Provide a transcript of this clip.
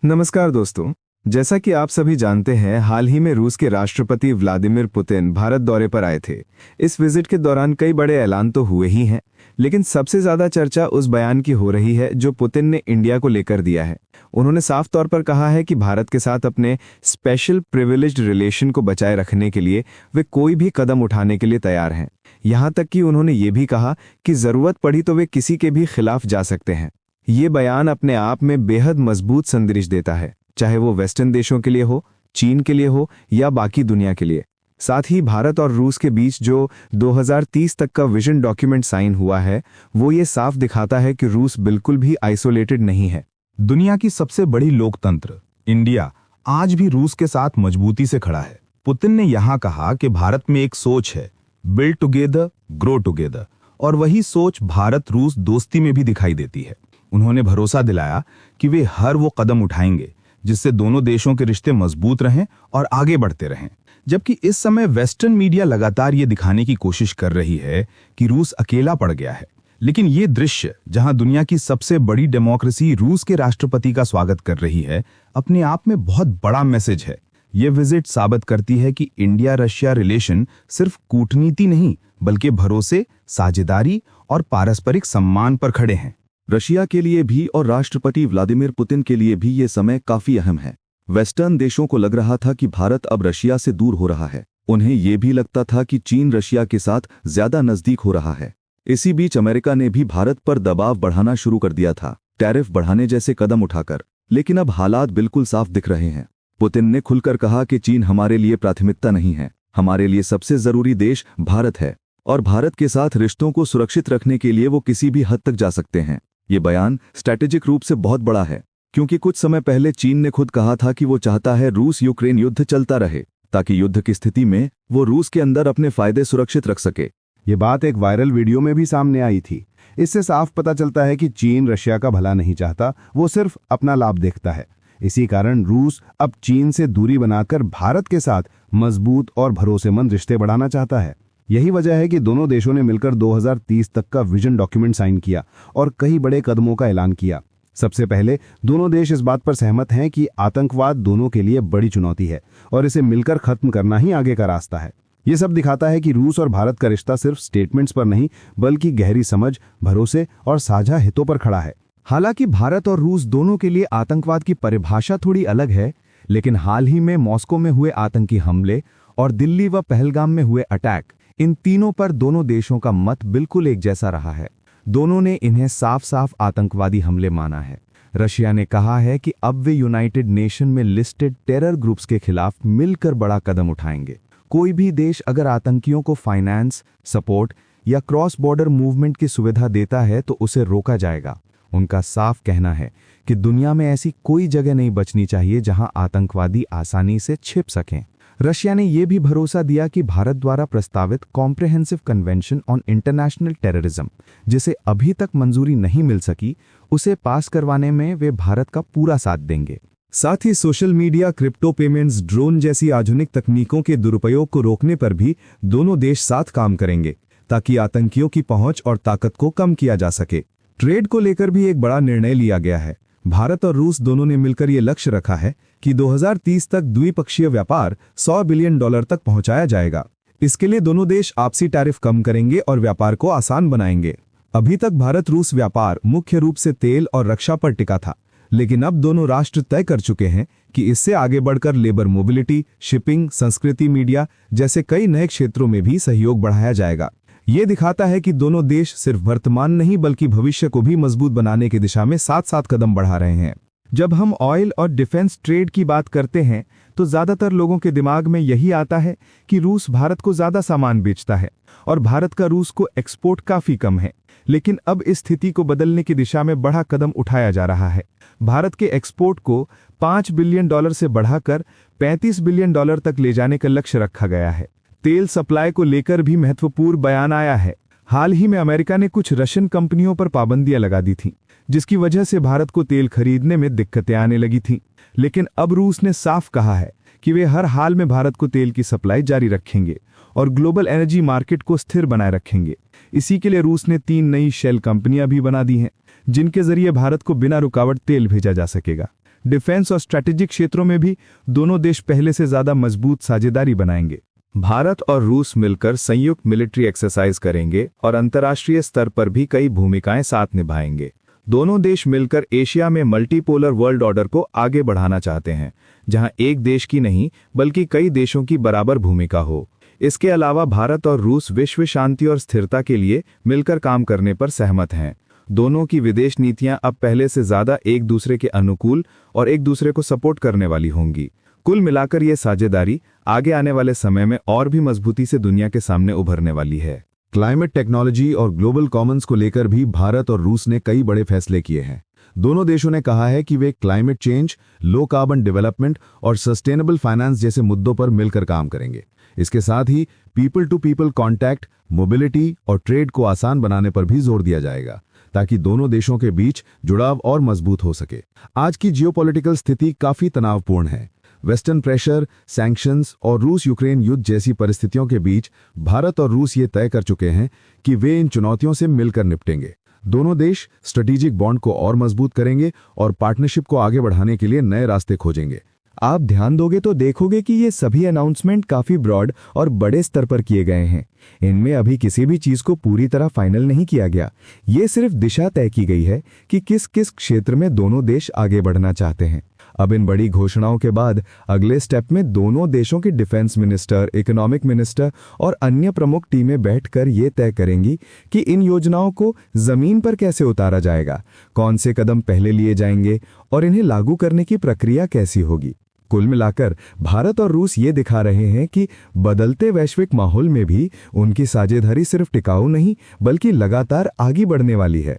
नमस्कार दोस्तों। जैसा कि आप सभी जानते हैं, हाल ही में रूस के राष्ट्रपति व्लादिमीर पुतिन भारत दौरे पर आए थे। इस विजिट के दौरान कई बड़े ऐलान तो हुए ही हैं, लेकिन सबसे ज्यादा चर्चा उस बयान की हो रही है जो पुतिन ने इंडिया को लेकर दिया है। उन्होंने साफ तौर पर कहा है कि भारत के साथ अपने स्पेशल प्रिविलेज्ड रिलेशन को बचाए रखने के लिए वे कोई भी कदम उठाने के लिए तैयार हैं। यहाँ तक कि उन्होंने ये भी कहा कि जरूरत पड़ी तो वे किसी के भी खिलाफ जा सकते हैं। ये बयान अपने आप में बेहद मजबूत संदेश देता है, चाहे वो वेस्टर्न देशों के लिए हो, चीन के लिए हो या बाकी दुनिया के लिए। साथ ही भारत और रूस के बीच जो 2030 तक का विजन डॉक्यूमेंट साइन हुआ है, वो ये साफ दिखाता है कि रूस बिल्कुल भी आइसोलेटेड नहीं है। दुनिया की सबसे बड़ी लोकतंत्र इंडिया आज भी रूस के साथ मजबूती से खड़ा है। पुतिन ने यहाँ कहा कि भारत में एक सोच है, बिल्ड टुगेदर ग्रो टुगेदर, और वही सोच भारत रूस दोस्ती में भी दिखाई देती है। उन्होंने भरोसा दिलाया कि वे हर वो कदम उठाएंगे जिससे दोनों देशों के रिश्ते मजबूत रहें और आगे बढ़ते रहें। जबकि इस समय वेस्टर्न मीडिया लगातार ये दिखाने की कोशिश कर रही है कि रूस अकेला पड़ गया है, लेकिन ये दृश्य जहां दुनिया की सबसे बड़ी डेमोक्रेसी रूस के राष्ट्रपति का स्वागत कर रही है, अपने आप में बहुत बड़ा मैसेज है। ये विजिट साबित करती है कि इंडिया रशिया रिलेशन सिर्फ कूटनीति नहीं बल्कि भरोसे, साझेदारी और पारस्परिक सम्मान पर खड़े हैं। रशिया के लिए भी और राष्ट्रपति व्लादिमीर पुतिन के लिए भी ये समय काफी अहम है। वेस्टर्न देशों को लग रहा था कि भारत अब रशिया से दूर हो रहा है। उन्हें ये भी लगता था कि चीन रशिया के साथ ज्यादा नजदीक हो रहा है। इसी बीच अमेरिका ने भी भारत पर दबाव बढ़ाना शुरू कर दिया था, टैरिफ बढ़ाने जैसे कदम उठाकर। लेकिन अब हालात बिल्कुल साफ दिख रहे हैं। पुतिन ने खुलकर कहा कि चीन हमारे लिए प्राथमिकता नहीं है, हमारे लिए सबसे जरूरी देश भारत है, और भारत के साथ रिश्तों को सुरक्षित रखने के लिए वो किसी भी हद तक जा सकते हैं। ये बयान स्ट्रैटेजिक रूप से बहुत बड़ा है, क्योंकि कुछ समय पहले चीन ने खुद कहा था कि वो चाहता है रूस यूक्रेन युद्ध चलता रहे, ताकि युद्ध की स्थिति में वो रूस के अंदर अपने फायदे सुरक्षित रख सके। ये बात एक वायरल वीडियो में भी सामने आई थी। इससे साफ पता चलता है कि चीन रशिया का भला नहीं चाहता, वो सिर्फ अपना लाभ देखता है। इसी कारण रूस अब चीन से दूरी बनाकर भारत के साथ मजबूत और भरोसेमंद रिश्ते बढ़ाना चाहता है। यही वजह है कि दोनों देशों ने मिलकर 2030 तक का विजन डॉक्यूमेंट साइन किया और कई बड़े कदमों का ऐलान किया। सबसे पहले दोनों देश इस बात पर सहमत हैं कि आतंकवाद दोनों के लिए बड़ी चुनौती है और इसे मिलकर खत्म करना ही आगे का रास्ता है। ये सब दिखाता है कि रूस और भारत का रिश्ता सिर्फ स्टेटमेंट्स पर नहीं बल्कि गहरी समझ, भरोसे और साझा हितों पर खड़ा है। हालांकि भारत और रूस दोनों के लिए आतंकवाद की परिभाषा थोड़ी अलग है, लेकिन हाल ही में मॉस्को में हुए आतंकी हमले और दिल्ली व पहलगाम में हुए अटैक, इन तीनों पर दोनों देशों का मत बिल्कुल एक जैसा रहा है। दोनों ने इन्हें साफ साफ आतंकवादी हमले माना है। रशिया ने कहा है कि अब वे यूनाइटेड नेशन में लिस्टेड टेरर ग्रुप्स के खिलाफ मिलकर बड़ा कदम उठाएंगे। कोई भी देश अगर आतंकियों को फाइनेंस, सपोर्ट या क्रॉस बॉर्डर मूवमेंट की सुविधा देता है तो उसे रोका जाएगा। उनका साफ कहना है कि दुनिया में ऐसी कोई जगह नहीं बचनी चाहिए जहां आतंकवादी आसानी से छिप सकें। रशिया ने यह भी भरोसा दिया कि भारत द्वारा प्रस्तावित comprehensive convention on international terrorism, जिसे अभी तक मंजूरी नहीं मिल सकी, उसे पास करवाने में वे भारत का पूरा साथ देंगे। साथ ही social media, crypto payments, drone जैसी आधुनिक तकनीकों के दुरुपयोग को रोकने पर भी दोनों देश साथ काम करेंगे, ताकि आतंकियों की पहुंच और ताकत को कम किया जा सके। ट्रेड को लेकर भी एक बड़ा निर्णय लिया गया है। भारत और रूस दोनों ने मिलकर ये लक्ष्य रखा है कि 2030 तक द्विपक्षीय व्यापार $100 बिलियन तक पहुंचाया जाएगा। इसके लिए दोनों देश आपसी टैरिफ कम करेंगे और व्यापार को आसान बनाएंगे। अभी तक भारत रूस व्यापार मुख्य रूप से तेल और रक्षा पर टिका था, लेकिन अब दोनों राष्ट्र तय कर चुके हैं कि इससे आगे बढ़कर लेबर मोबिलिटी, शिपिंग, संस्कृति, मीडिया जैसे कई नए क्षेत्रों में भी सहयोग बढ़ाया जाएगा। ये दिखाता है कि दोनों देश सिर्फ वर्तमान नहीं बल्कि भविष्य को भी मजबूत बनाने की दिशा में साथ साथ कदम बढ़ा रहे हैं। जब हम ऑयल और डिफेंस ट्रेड की बात करते हैं तो ज्यादातर लोगों के दिमाग में यही आता है कि रूस भारत को ज्यादा सामान बेचता है और भारत का रूस को एक्सपोर्ट काफी कम है। लेकिन अब इस स्थिति को बदलने की दिशा में बड़ा कदम उठाया जा रहा है। भारत के एक्सपोर्ट को $5 बिलियन से बढ़ाकर $35 बिलियन तक ले जाने का लक्ष्य रखा गया है। तेल सप्लाई को लेकर भी महत्वपूर्ण बयान आया है। हाल ही में अमेरिका ने कुछ रशियन कंपनियों पर पाबंदियां लगा दी थीं, जिसकी वजह से भारत को तेल खरीदने में दिक्कतें आने लगी थीं। लेकिन अब रूस ने साफ कहा है कि वे हर हाल में भारत को तेल की सप्लाई जारी रखेंगे और ग्लोबल एनर्जी मार्केट को स्थिर बनाए रखेंगे। इसी के लिए रूस ने 3 नई शेल कंपनियां भी बना दी हैं, जिनके जरिए भारत को बिना रुकावट तेल भेजा जा सकेगा। डिफेंस और स्ट्रैटेजिक क्षेत्रों में भी दोनों देश पहले से ज्यादा मजबूत साझेदारी बनाएंगे। भारत और रूस मिलकर संयुक्त मिलिट्री एक्सरसाइज करेंगे और अंतर्राष्ट्रीय स्तर पर भी कई भूमिकाएं साथ निभाएंगे। दोनों देश मिलकर एशिया में मल्टीपोलर वर्ल्ड ऑर्डर को आगे बढ़ाना चाहते हैं, जहां एक देश की नहीं बल्कि कई देशों की बराबर भूमिका हो। इसके अलावा भारत और रूस विश्व शांति और स्थिरता के लिए मिलकर काम करने पर सहमत हैं। दोनों की विदेश नीतियां अब पहले से ज्यादा एक दूसरे के अनुकूल और एक दूसरे को सपोर्ट करने वाली होंगी। कुल मिलाकर ये साझेदारी आगे आने वाले समय में और भी मजबूती से दुनिया के सामने उभरने वाली है। क्लाइमेट टेक्नोलॉजी और ग्लोबल कॉमन्स को लेकर भी भारत और रूस ने कई बड़े फैसले किए हैं। दोनों देशों ने कहा है कि वे climate change, low carbon development और सस्टेनेबल फाइनेंस जैसे मुद्दों पर मिलकर काम करेंगे। इसके साथ ही people to people contact, mobility और ट्रेड को आसान बनाने पर भी जोर दिया जाएगा, ताकि दोनों देशों के बीच जुड़ाव और मजबूत हो सके। आज की जियोपॉलिटिकल स्थिति काफी तनावपूर्ण है। वेस्टर्न प्रेशर, सैंक्शंस और रूस यूक्रेन युद्ध जैसी परिस्थितियों के बीच भारत और रूस ये तय कर चुके हैं कि वे इन चुनौतियों से मिलकर निपटेंगे। दोनों देश स्ट्रेटेजिक बॉन्ड को और मजबूत करेंगे और पार्टनरशिप को आगे बढ़ाने के लिए नए रास्ते खोजेंगे। आप ध्यान दोगे तो देखोगे कि ये सभी अनाउंसमेंट काफी ब्रॉड और बड़े स्तर पर किए गए हैं। इनमें अभी किसी भी चीज को पूरी तरह फाइनल नहीं किया गया। ये सिर्फ दिशा तय की गई है कि किस किस क्षेत्र में दोनों देश आगे बढ़ना चाहते हैं। अब इन बड़ी घोषणाओं के बाद अगले स्टेप में दोनों देशों के डिफेंस मिनिस्टर, इकोनॉमिक मिनिस्टर और अन्य प्रमुख टीमें बैठकर ये तय करेंगी कि इन योजनाओं को जमीन पर कैसे उतारा जाएगा, कौन से कदम पहले लिए जाएंगे और इन्हें लागू करने की प्रक्रिया कैसी होगी। कुल मिलाकर भारत और रूस ये दिखा रहे हैं कि बदलते वैश्विक माहौल में भी उनकी साझेदारी सिर्फ टिकाऊ नहीं बल्कि लगातार आगे बढ़ने वाली है।